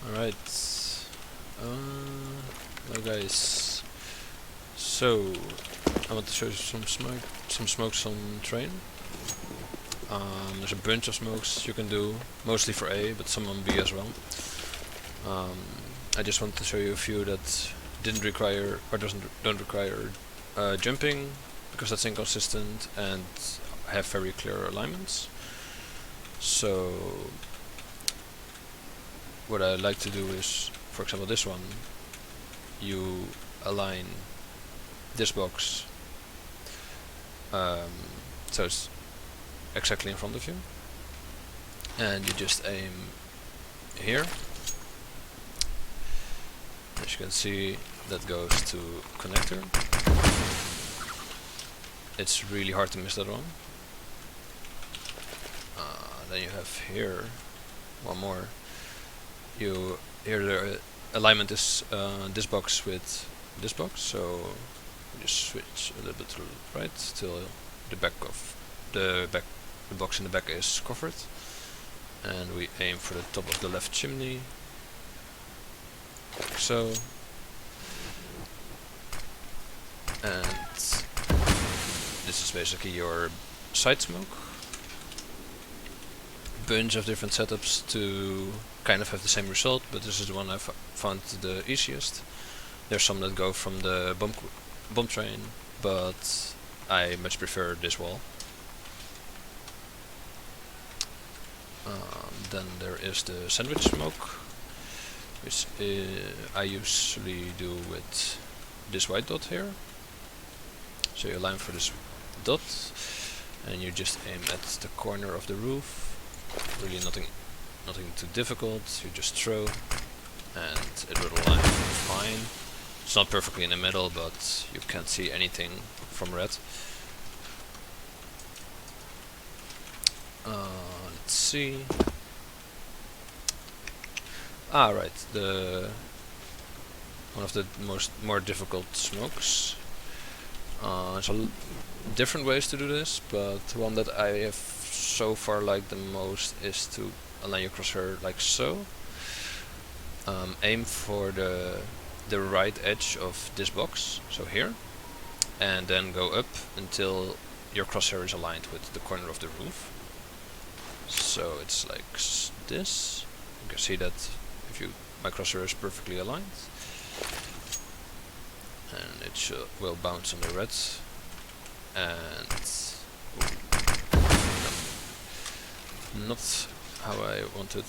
Alright. Hello guys. So I want to show you some smokes on train. There's a bunch of smokes you can do, mostly for A, but some on B as well. I just want to show you a few that didn't require or don't require jumping, because that's inconsistent, and have very clear alignments. So what I like to do is, for example, this one, you align this box so it's exactly in front of you, and you just aim here. As you can see, that goes to connector. It's really hard to miss that one. Then you have here one more. Here the alignment is this box with this box, so you just switch a little bit to the right till the box in the back is covered, and we aim for the top of the left chimney, like so. And this is basically your side smoke. Bunch of different setups to kind of have the same result, but this is the one I've found the easiest. There's some that go from the bomb train, but I much prefer this wall. Then there is the sandwich smoke, which I usually do with this white dot here. So you align for this dot, and you just aim at the corner of the roof. Really nothing too difficult. You just throw, and it will align fine. It's not perfectly in the middle, but you can't see anything from red. Let's see. Right, one of the more difficult smokes. There's different ways to do this, but one that I have so far liked the most is to align your crosshair like so. Aim for the right edge of this box, so here, and then go up until your crosshair is aligned with the corner of the roof. So it's like this. You can see that my crosshair is perfectly aligned, and it will bounce on the red. And no, not how I wanted.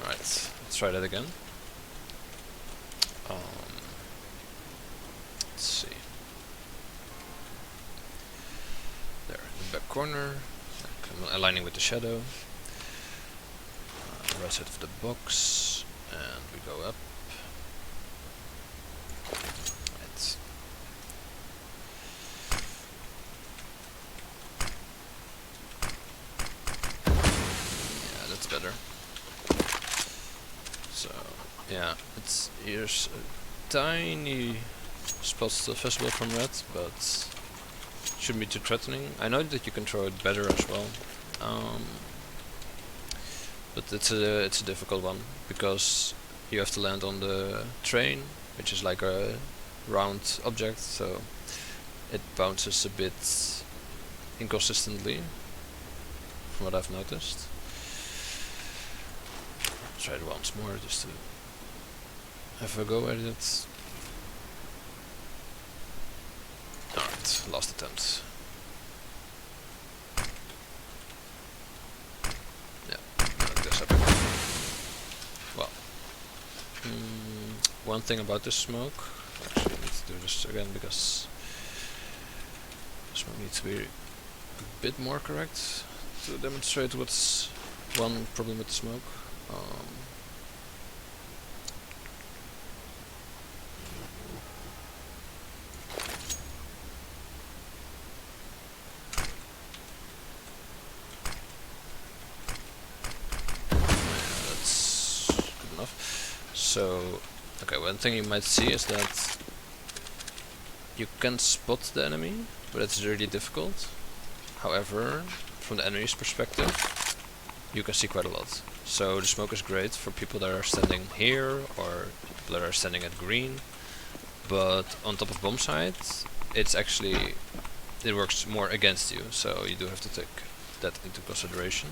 Alright, let's try that again. Let's see. There, in the back corner, like I'm aligning with the shadow. Right side of the box, and we go up. Right. Yeah, that's better. So yeah, here's a tiny spot still visible from red, but shouldn't be too threatening. I know that you can throw it better as well, but it's a difficult one, because you have to land on the train, which is like a round object, so it bounces a bit inconsistently, from what I've noticed. Try it once more just to have a go at it. Alright, last attempt. Yeah, that goes up again. Well, one thing about this smoke, actually I need to do this again because this one needs to be a bit more correct to demonstrate what's one problem with the smoke. That's good enough. So, okay, one thing you might see is that you can spot the enemy, but it's really difficult. However, from the enemy's perspective, you can see quite a lot. So the smoke is great for people that are standing here or people that are standing at green, but on top of bomb site, it's actually, it works more against you, so you do have to take that into consideration.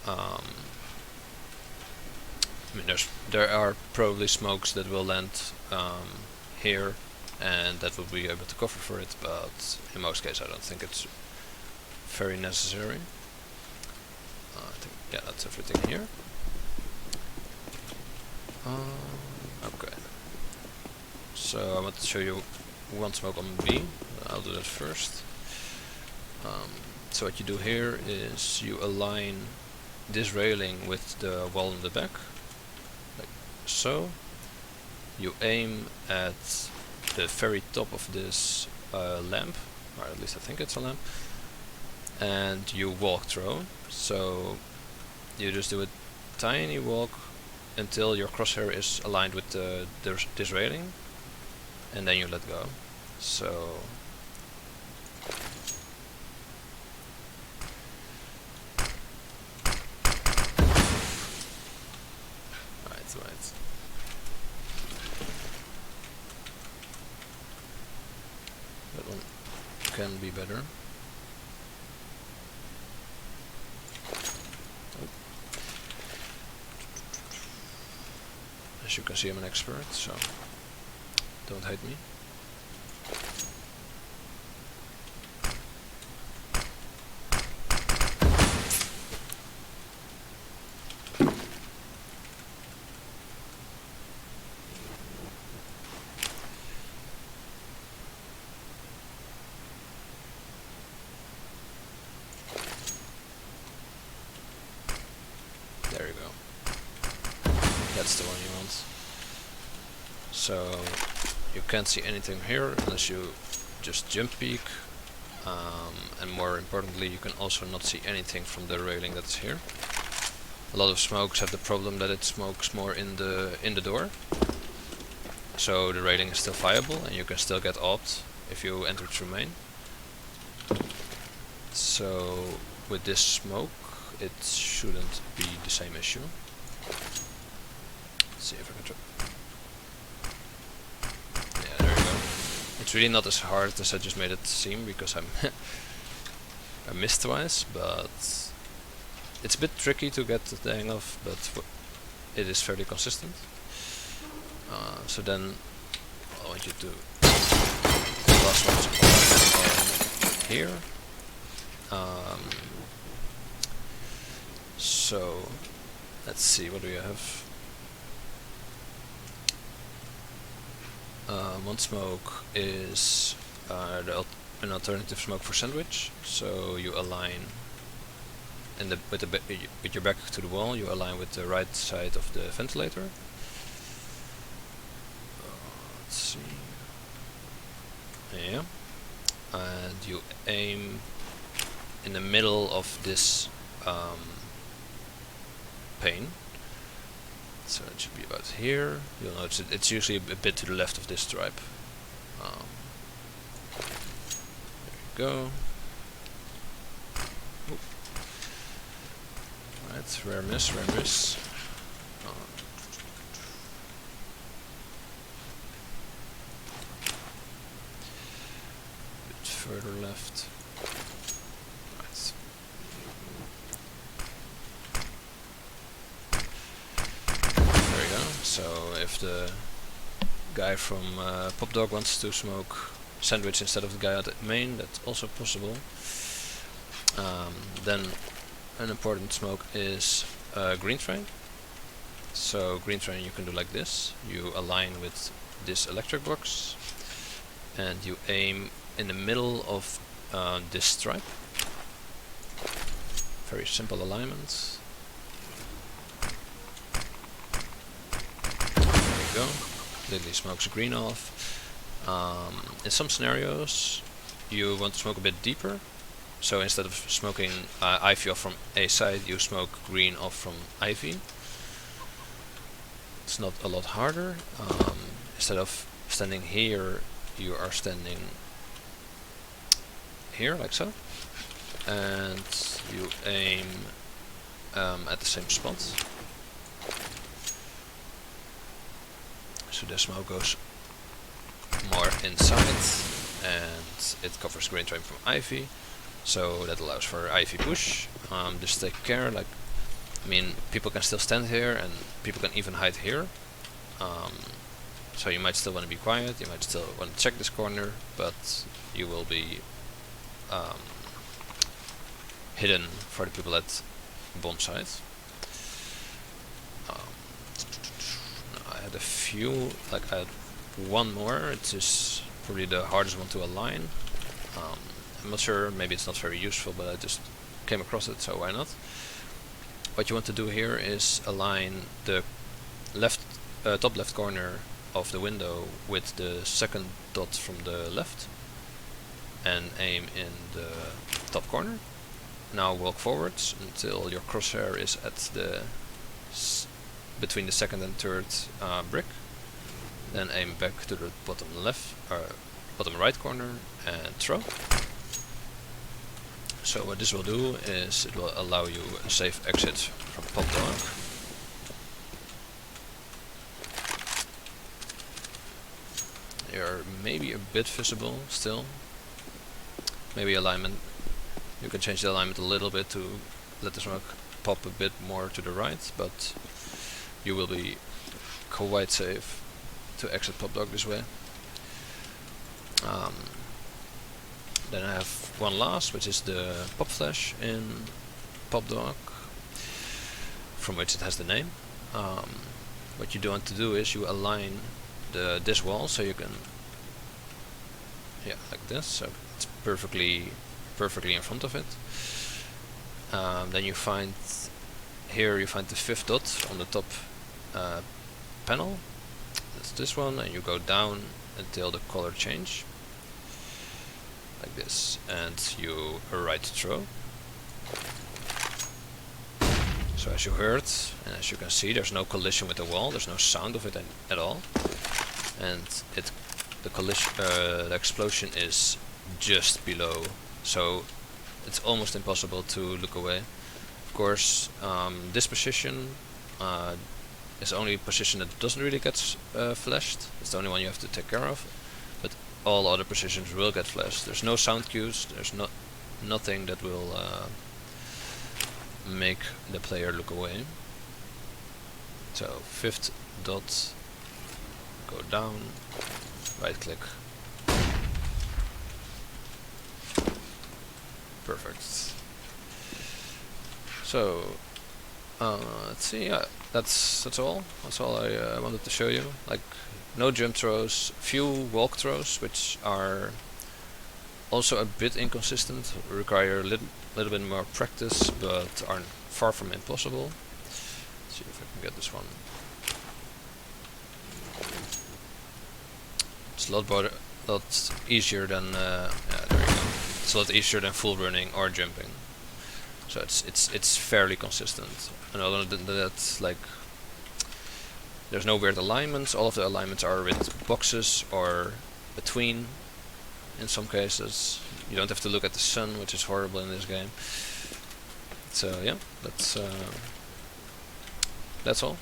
I mean, there are probably smokes that will land here, and that will be able to cover for it, but in most cases I don't think it's very necessary. I think, yeah, that's everything here. Okay. So I want to show you one smoke on B. I'll do that first. So what you do here is you align this railing with the wall in the back, like so. You aim at the very top of this lamp, or at least I think it's a lamp, and you walk through. So you just do a tiny walk until your crosshair is aligned with this railing, and then you let go. So right. That one can be better. As you can see, I'm an expert, so don't hate me. There you go. That's the one you want. So you can't see anything here unless you just jump peek, and more importantly, you can also not see anything from the railing that's here. A lot of smokes have the problem that it smokes more in the door, so the railing is still viable and you can still get opt if you enter through main. So with this smoke, it shouldn't be the same issue. Let's see if I can try. Yeah, there you go. It's really not as hard as I just made it seem, because I missed twice, but it's a bit tricky to get the hang of, but it is fairly consistent. So then I want you to the last one's on here. So let's see, what do we have? One smoke is an alternative smoke for sandwich. So you align with your back to the wall. You align with the right side of the ventilator. Let's see. Yeah, and you aim in the middle of this pane. So it should be about here. You'll notice it's usually a bit to the left of this stripe. There you go. Oop. Right, rare miss, rare miss. Bit further left. Right. There you go. So if the guy from Pop Dog wants to smoke sandwich instead of the guy at main, that's also possible. Then an important smoke is green train. So green train you can do like this. You align with this electric box and you aim in the middle of this stripe. Very simple alignment. There we go. Completely smokes green off. In some scenarios you want to smoke a bit deeper, so instead of smoking ivy off from a side, you smoke green off from ivy. It's not a lot harder. Instead of standing here, you are standing here, like so. and you aim at the same spot. So the smoke goes more inside, and it covers green terrain from ivy, so that allows for ivy push. Just take care, like, I mean, people can still stand here, and people can even hide here. So you might still want to be quiet, you might still want to check this corner, but you will be hidden for the people at bomb site. I had a few, like I had one more, it is probably the hardest one to align. I'm not sure, maybe it's not very useful, but I just came across it, so why not? What you want to do here is align the top left corner of the window with the second dot from the left, and aim in the top corner. Now walk forwards until your crosshair is at the between the second and third brick. Then aim back to the bottom left or bottom right corner and throw. So what this will do is it will allow you a safe exit from pop dog. You're maybe a bit visible still. Maybe alignment. You can change the alignment a little bit to let the smoke pop a bit more to the right, but you will be quite safe to exit pop dog this way. Then I have one last, which is the pop flash in pop dog, from which it has the name. What you do want to do is you align this wall so you can, yeah, like this, so it's perfectly in front of it. Then you find here the fifth dot on the top panel. That's this one, and you go down until the color change, like this, and you right throw. So as you heard, and as you can see, there's no collision with the wall, there's no sound of it at all, and the explosion is just below, so it's almost impossible to look away. Of course, this position is the only position that doesn't really get flashed. It's the only one you have to take care of, but all other positions will get flashed. There's no sound cues, there's nothing that will make the player look away. So fifth dot, go down, right click. Perfect. So let's see. Yeah, that's all. That's all I wanted to show you. Like, no jump throws, few walk throws, which are also a bit inconsistent, require a little bit more practice, but are far from impossible. Let's see if I can get this one. It's a lot easier than yeah, there you go. It's a lot easier than full running or jumping. So it's fairly consistent. And other than that, like, there's no weird alignments. All of the alignments are with boxes or between. In some cases, you don't have to look at the sun, which is horrible in this game. So yeah, that's all.